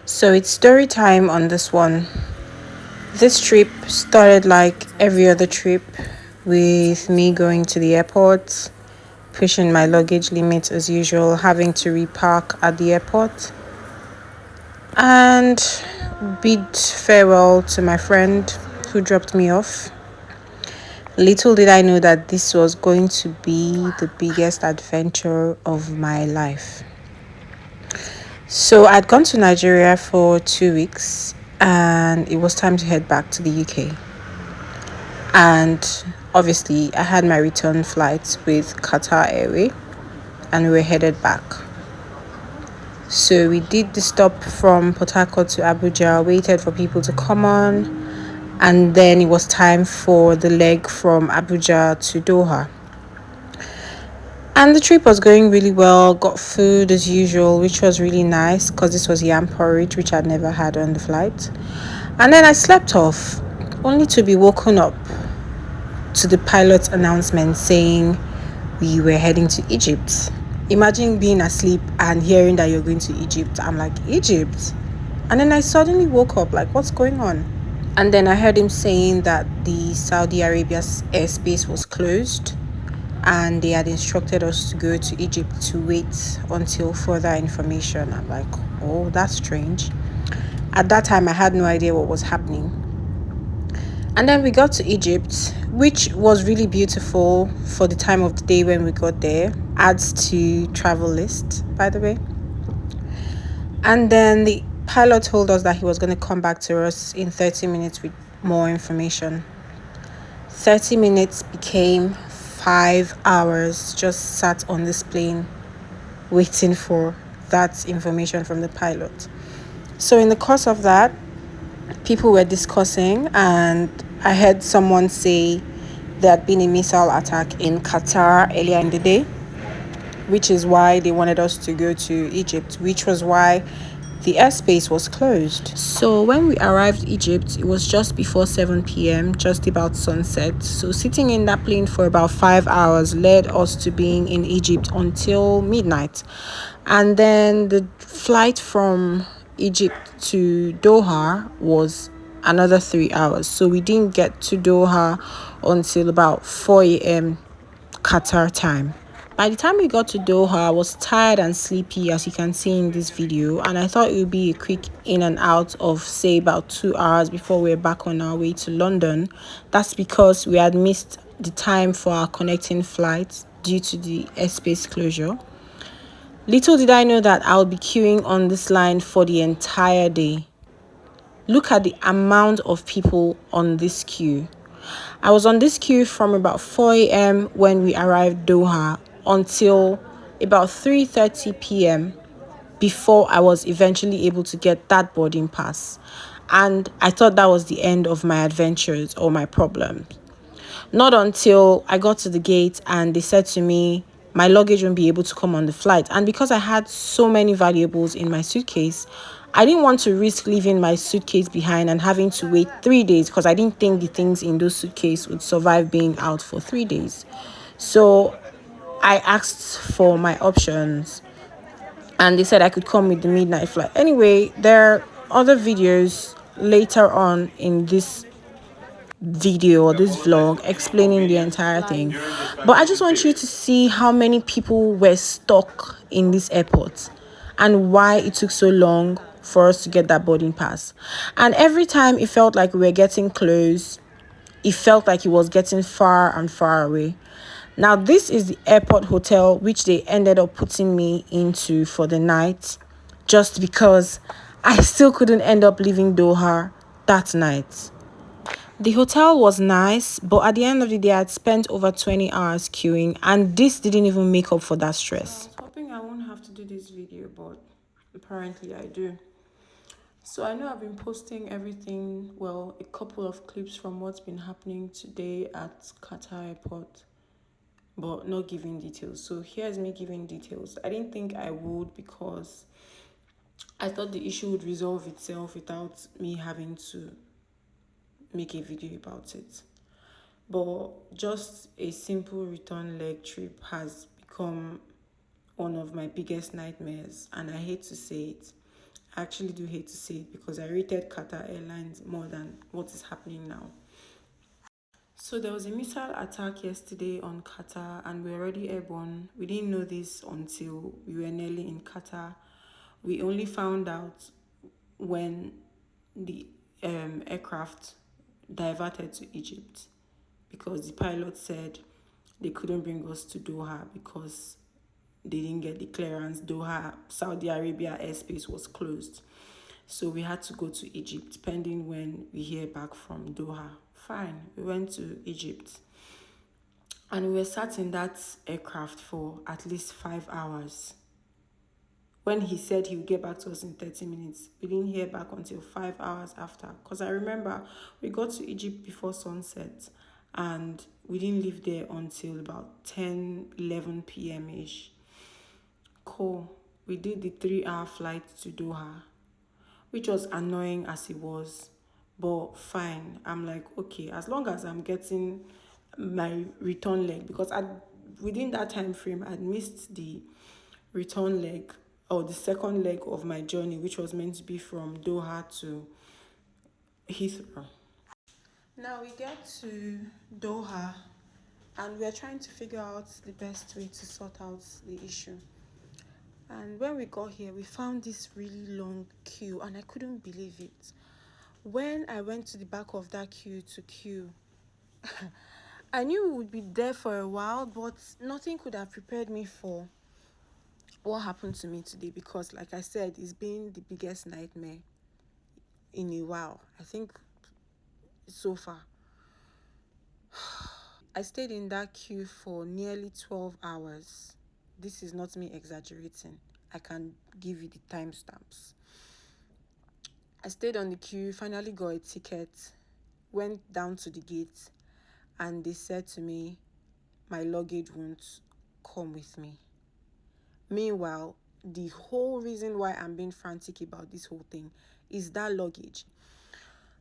So it's story time on this one. This trip started like every other trip with me going to the airport, pushing my luggage limit as usual, having to repark at the airport, and bid farewell to my friend who dropped me off. Little did I know that this was going to be the biggest adventure of my life. So I'd gone to Nigeria for 2 weeks and it was time to head back to the UK. And obviously, I had my return flight with Qatar Airways and we were headed back. So we did the stop from Port Harcourt to Abuja, waited for people to come on, and then it was time for the leg from Abuja to Doha. And the trip was going really well, got food as usual, which was really nice because this was yam porridge, which I'd never had on the flight. And then I slept off, only to be woken up to the pilot's announcement saying we were heading to Egypt. Imagine being asleep and hearing that you're going to Egypt. I'm like, Egypt? And then I suddenly woke up, like, what's going on? And then I heard him saying that the Saudi Arabia's airspace was closed and they had instructed us to go to Egypt to wait until further information. I'm like, oh, that's strange. At that time, I had no idea what was happening. And then we got to Egypt, which was really beautiful for the time of the day when we got there. Adds to travel list, by the way. And then the pilot told us that he was going to come back to us in 30 minutes with more information. 30 minutes became 5 hours just sat on this plane waiting for that information from the pilot. So in the course of that, people were discussing and I heard someone say there had been a missile attack in Qatar earlier in the day, which is why they wanted us to go to Egypt, which was why the airspace was closed. So when we arrived in Egypt, it was just before 7 p.m., just about sunset. So sitting in that plane for about 5 hours led us to being in Egypt until midnight. And then the flight from Egypt to Doha was another 3 hours. So we didn't get to Doha until about 4 a.m. Qatar time. By the time we got to Doha, I was tired and sleepy, as you can see in this video, and I thought it would be a quick in and out of, say, about 2 hours before we were back on our way to London. That's because we had missed the time for our connecting flights due to the airspace closure. Little did I know that I'll be queuing on this line for the entire day. Look at the amount of people on this queue. I was on this queue from about 4 a.m. when we arrived Doha until about 3:30 p.m. before I was eventually able to get that boarding pass. And I thought that was the end of my adventures or my problems. Not until I got to the gate and they said to me, my luggage won't be able to come on the flight. And because I had so many valuables in my suitcase, I didn't want to risk leaving my suitcase behind and having to wait 3 days because I didn't think the things in those suitcases would survive being out for 3 days. So I asked for my options and they said I could come with the midnight flight. Anyway, there are other videos later on in this video or this vlog explaining the entire thing, but I just want you to see how many people were stuck in this airport and why it took so long for us to get that boarding pass. And every time it felt like we were getting close, it felt like it was getting far and far away. Now this is the airport hotel which they ended up putting me into for the night, just because I still couldn't end up leaving Doha that night. The hotel was nice, but at the end of the day, I had spent over 20 hours queuing, and this didn't even make up for that stress. I was hoping I won't have to do this video, but apparently I do. So I know I've been posting everything, well, a couple of clips from what's been happening today at Qatar Airport, but not giving details. So here's me giving details. I didn't think I would because I thought the issue would resolve itself without me having to make a video about it. But just a simple return leg trip has become one of my biggest nightmares, and I hate to say it. I actually do hate to say it because I rated Qatar Airlines more than what is happening now. So there was a missile attack yesterday on Qatar and we're already airborne. We didn't know this until we were nearly in Qatar. We only found out when the aircraft diverted to Egypt because the pilot said they couldn't bring us to Doha because they didn't get the clearance. Doha, Saudi Arabia airspace was closed. So we had to go to Egypt, pending when we hear back from Doha. Fine, we went to Egypt. And we were sat in that aircraft for at least 5 hours. When he said he would get back to us in 30 minutes, we didn't hear back until 5 hours after. Because I remember we got to Egypt before sunset and we didn't leave there until about 10, 11 p.m.-ish. Cool. We did the 3-hour flight to Doha, which was annoying as it was, but fine. I'm like, okay, as long as I'm getting my return leg, because within that time frame, I'd missed the return leg or the second leg of my journey, which was meant to be from Doha to Heathrow. Now we get to Doha and we're trying to figure out the best way to sort out the issue. And when we got here, we found this really long queue and I couldn't believe it. When I went to the back of that queue, I knew we would be there for a while, but nothing could have prepared me for what happened to me today because, like I said, it's been the biggest nightmare in a while. I think so far. I stayed in that queue for nearly 12 hours. This is not me exaggerating. I can give you the timestamps. I stayed on the queue, finally got a ticket, went down to the gate, and they said to me, my luggage won't come with me. Meanwhile, the whole reason why I'm being frantic about this whole thing is that luggage.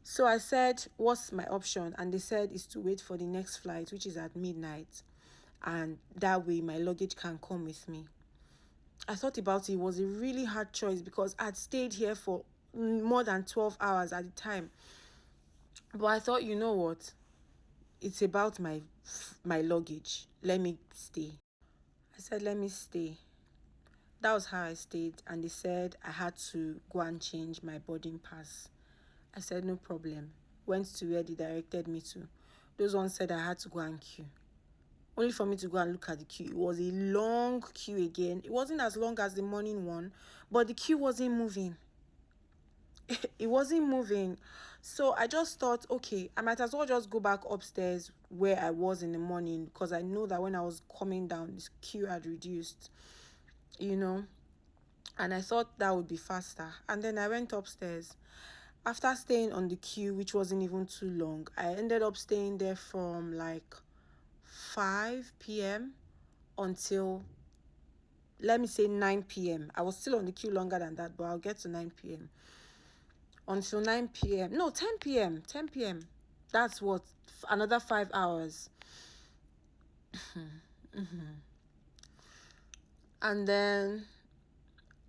So I said, what's my option? And they said is to wait for the next flight, which is at midnight. And that way my luggage can come with me. I thought about it. It was a really hard choice because I'd stayed here for more than 12 hours at the time. But I thought, you know what? It's about my luggage. Let me stay. I said, let me stay. That was how I stayed. And they said I had to go and change my boarding pass. I said, no problem. Went to where they directed me to. Those ones said I had to go and queue. Only for me to go and look at the queue. It was a long queue again. It wasn't as long as the morning one, but the queue wasn't moving. It wasn't moving. So I just thought, okay, I might as well just go back upstairs where I was in the morning because I know that when I was coming down, this queue had reduced, And I thought that would be faster. And then I went upstairs. After staying on the queue, which wasn't even too long, I ended up staying there from like 5 p.m. until, let me say 9 p.m. I was still on the queue longer than that, but I'll get to 9 p.m. Until 9 p.m. No, 10 p.m. 10 p.m. That's what, another 5 hours. And then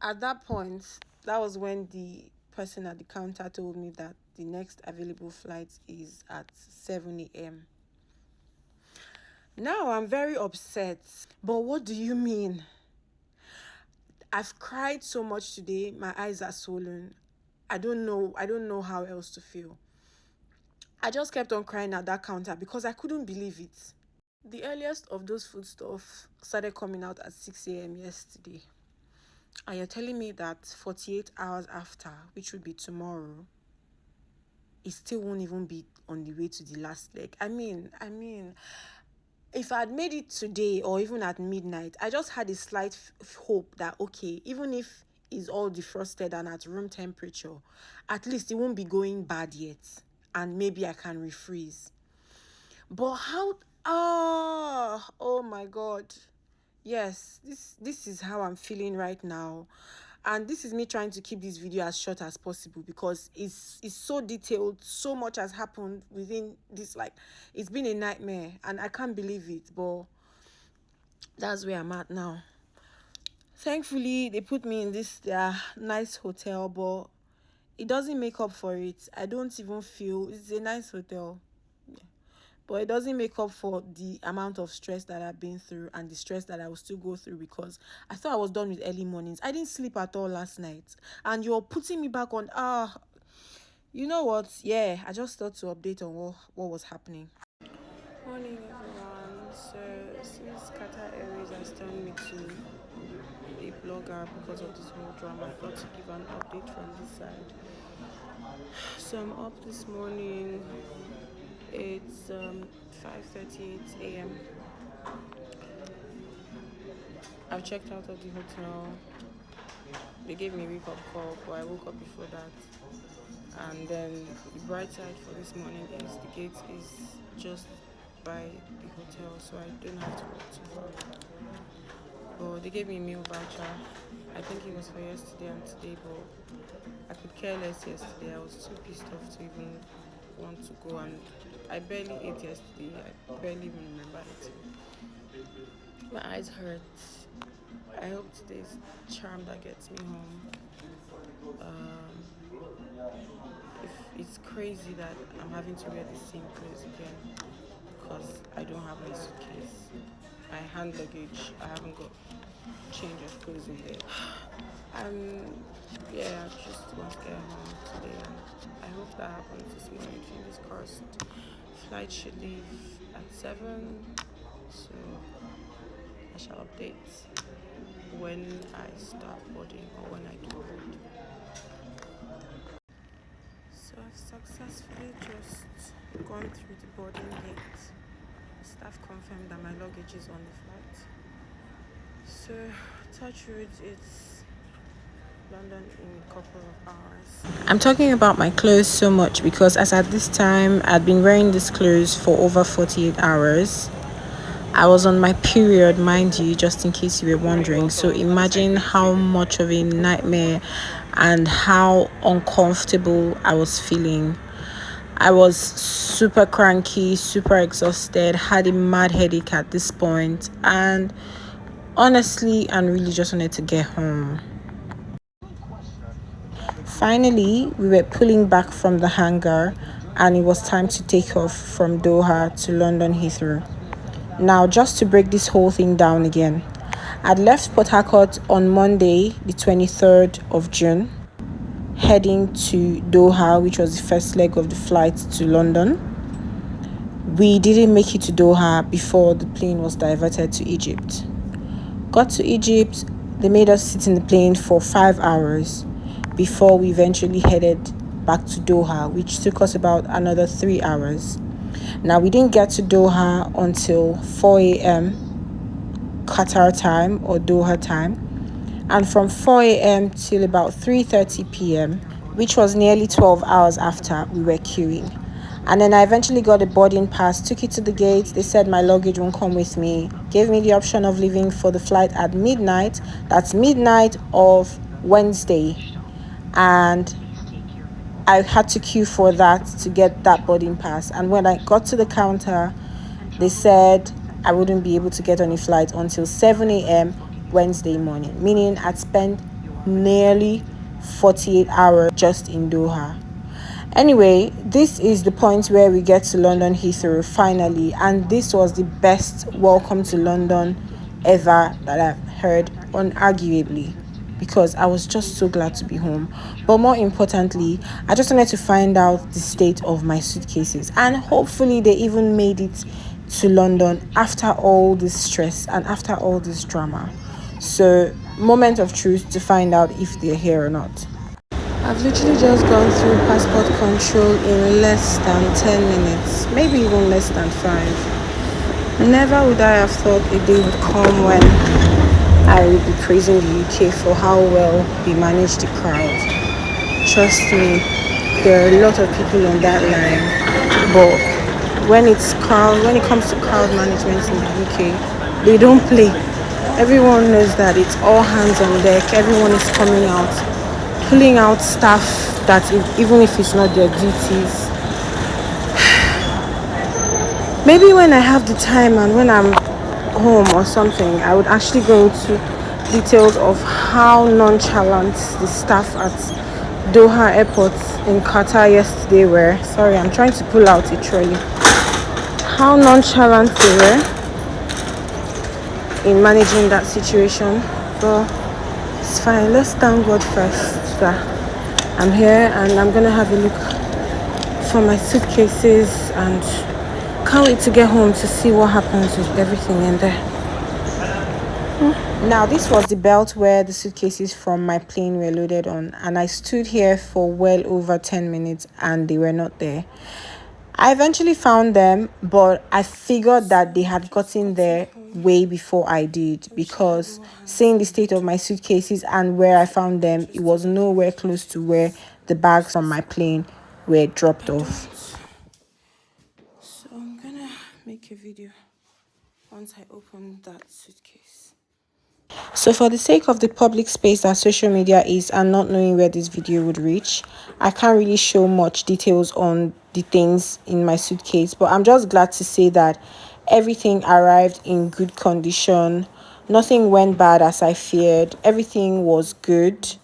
at that point, that was when the person at the counter told me that the next available flight is at 7 a.m. Now I'm very upset. But what do you mean? I've cried so much today. My eyes are swollen. I don't know how else to feel. I just kept on crying at that counter because I couldn't believe it. The earliest of those foodstuffs started coming out at 6 a.m. yesterday. And you're telling me that 48 hours after, which would be tomorrow, it still won't even be on the way to the last leg. I mean, if I had made it today or even at midnight, I just had a slight hope that, okay, even if it's all defrosted and at room temperature, at least it won't be going bad yet. And maybe I can refreeze. But how? Oh my God. Yes, this is how I'm feeling right now. And this is me trying to keep this video as short as possible because it's so detailed. So much has happened within this, it's been a nightmare and I can't believe it. But that's where I'm at now. Thankfully, they put me in this nice hotel, but it doesn't make up for it. I don't even feel it's a nice hotel, but it doesn't make up for the amount of stress that I've been through and the stress that I will still go through because I thought I was done with early mornings. I didn't sleep at all last night, and you're putting me back on. You know what? Yeah, I just thought to update on what was happening. Morning, everyone. So since Qatar Airways has turned me to a blogger because of this whole drama, I thought to give an update from this side. So I'm up this morning. It's 5:38 a.m. I've checked out of the hotel. They gave me a wake-up call, but I woke up before that. And then the bright side for this morning is the gate is just by the hotel, so I don't have to walk too far. But they gave me a meal voucher. I think it was for yesterday and today, but I could care less yesterday. I was too pissed off to even want to go, and I barely ate yesterday. I barely even remember it. My eyes hurt. I hope today's charm that gets me home. If it's crazy that I'm having to wear the same clothes again because I don't have my suitcase. My hand luggage, I haven't got change of clothes in there. Yeah, I just want to get home today, and I hope that happens this morning. Fingers crossed. Flight should leave at 7, so I shall update when I start boarding or when I do board. So I've successfully just gone through the boarding gate. Staff confirmed that my luggage is on the flight. So touch wood, it's London in a couple of hours. I'm talking about my clothes so much because as at this time I'd been wearing these clothes for over 48 hours. I was on my period, mind you, just in case you were wondering. So imagine how much of a nightmare and how uncomfortable I was feeling. I was super cranky, super exhausted, had a mad headache at this point, and honestly, I really just wanted to get home. Finally, we were pulling back from the hangar, and it was time to take off from Doha to London Heathrow. Now, just to break this whole thing down again, I'd left Port Harcourt on Monday, the 23rd of June, heading to Doha, which was the first leg of the flight to London. We didn't make it to Doha before the plane was diverted to Egypt. Got to Egypt, they made us sit in the plane for 5 hours before we eventually headed back to Doha, which took us about another 3 hours. Now, we didn't get to Doha until 4 a.m. Qatar time or Doha time. And from 4 a.m. till about 3:30 p.m., which was nearly 12 hours after, we were queuing. And then I eventually got a boarding pass, took it to the gate. They said my luggage won't come with me. Gave me the option of leaving for the flight at midnight. That's midnight of Wednesday. And I had to queue for that to get that boarding pass. And when I got to the counter, they said I wouldn't be able to get on a flight until 7 a.m. Wednesday morning, meaning I'd spent nearly 48 hours just in Doha. Anyway, this is the point where we get to London Heathrow finally, and this was the best welcome to London ever that I've heard, unarguably, because I was just so glad to be home. But more importantly, I just wanted to find out the state of my suitcases, and hopefully they even made it to London after all this stress and after all this drama. So, moment of truth to find out if they're here or not. I've literally just gone through passport control in less than 10 minutes, maybe even less than 5. Never would I have thought a day would come when I would be praising the UK for how well they manage the crowd. Trust me, there are a lot of people on that line, but when it comes to crowd management in the UK, they don't play. Everyone knows that it's all hands on deck. Everyone is coming out, pulling out stuff that even if it's not their duties. Maybe when I have the time and when I'm home or something, I would actually go into details of how nonchalant the staff at Doha Airport in Qatar yesterday were. Sorry, I'm trying to pull out a trolley. How nonchalant they were in managing that situation. But it's fine. Let's thank God first that I'm here, and I'm gonna have a look for my suitcases, and can't wait to get home to see what happens with everything in there. Now, this was the belt where the suitcases from my plane were loaded on, and I stood here for well over 10 minutes and they were not there. I eventually found them, but I figured that they had gotten there way before I did, because seeing the state of my suitcases and where I found them, it was nowhere close to where the bags from my plane were dropped off. So I'm gonna make a video once I open that suitcase. So for the sake of the public space that social media is, and not knowing where this video would reach, I can't really show much details on the things in my suitcase, but I'm just glad to say that everything arrived in good condition. Nothing went bad as I feared. Everything was good,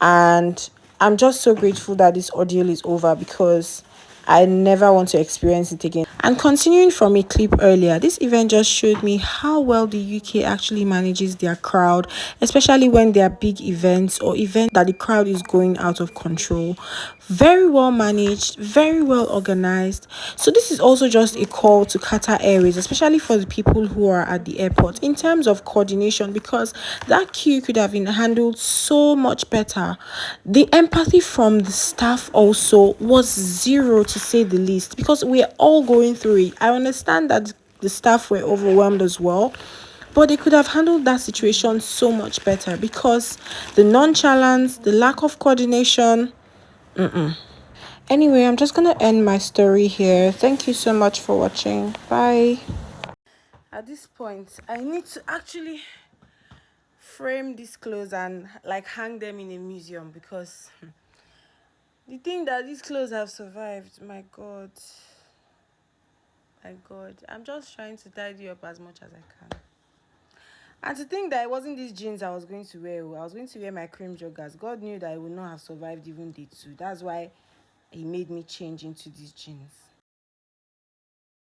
and I'm just so grateful that this ordeal is over, because I never want to experience it again. And continuing from a clip earlier, this event just showed me how well the UK actually manages their crowd, especially when there are big events or events that the crowd is going out of control. Very well managed, very well organized. So this is also just a call to Qatar Airways, especially for the people who are at the airport, in terms of coordination, because that queue could have been handled so much better. The empathy from the staff also was zero, to say the least, because we're all going through it. I understand that the staff were overwhelmed as well, but they could have handled that situation so much better, because the nonchalance, the lack of coordination. Anyway, I'm just gonna end my story here. Thank you so much for watching. Bye. At this point, I need to actually frame these clothes and like hang them in a museum, because the thing that these clothes have survived, my god, I'm just trying to tidy up as much as I can. And to think that it wasn't these jeans I was going to wear. I was going to wear my cream joggers. God knew that I would not have survived even day two. That's why he made me change into these jeans.